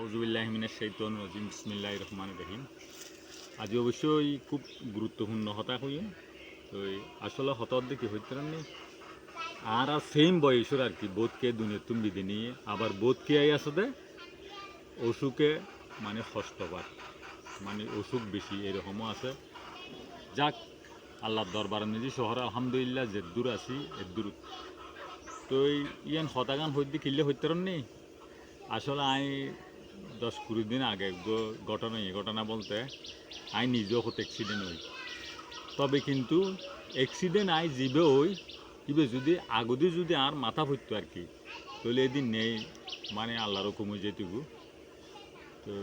আউযুবিল্লাহি মিনাশ শাইতানির রাজিম বিসমিল্লাহির রহমানির রহিম। আজ অবশ্যই খুব গুরুত্বপূর্ণ কথা কইম। তো আসলে হঠাৎ দেখি হইতে নেই আর সেম বয়সের আর কি বোধকে দুনিয়া তুমি বিধি নিয়ে আবার বোধকে আই আসতে অসুখে মানে হস্তবার মানে অসুখ বেশি এরকমও আছে। যাক আল্লাহর দরবার নিজি শহর আলহামদুলিল্লাহ যে দূর আছি এর দূর তো ইয়ান হতাগান হইতে কিনলে হইতে নেই। আসলে আমি 10-20 দিন আগে ঘটনা বলতে আমি নিজেও হতে অ্যাক্সিডেন্ট হই, তবে কিন্তু অ্যাক্সিডেন্ট আই জিবে হই ইবে যদি আগদি যদি আর মাথা পড়তো আর কি তাহলে এদিন নেই মানে আল্লাহরও কমে যেটুকু। তো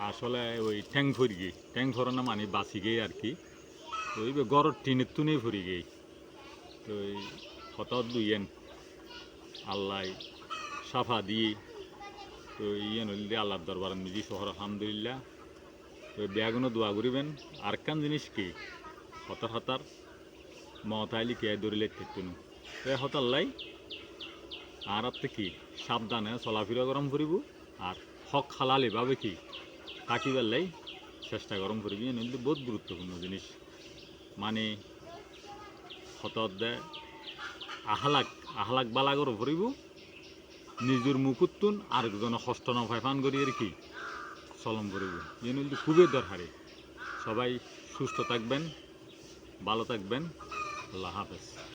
আসলে ওই ট্যাং ফরানো মানে বাঁচি গেই আর কি। তো এইবে গড়ের টিনের তুনেই ফুরি গেই। তো হঠাৎ দুইয়েন আল্লাহ সাফা দিয়ে তো ইয়ে নদী আল্লাহর দরবার নিজে শহর আলহামদুলিল্লাহ। তো বেয়াগুনো দোয়া করিবেন। আর কান জিনিস কি হতার মতাইলি কে দৌড়িলে থেকতুন তো হতার লাই আর আপনি কি সাবধানে চলাফেরা গরম করিব আর হক হালালে ভাবে কি থাকিবার লাই চেষ্টা গরম করিবি। নদী বহুত গুরুত্বপূর্ণ জিনিস মানে হঠাৎ দেয় আহলাক বালাগর ভরিব নিজের মুকুতুন আরেকজনের হস্ত নফায় পান করি আর কি চলম করিব। এই কিন্তু খুবই দরকারি। সবাই সুস্থ থাকবেন, ভালো থাকবেন। আল্লাহ হাফেজ।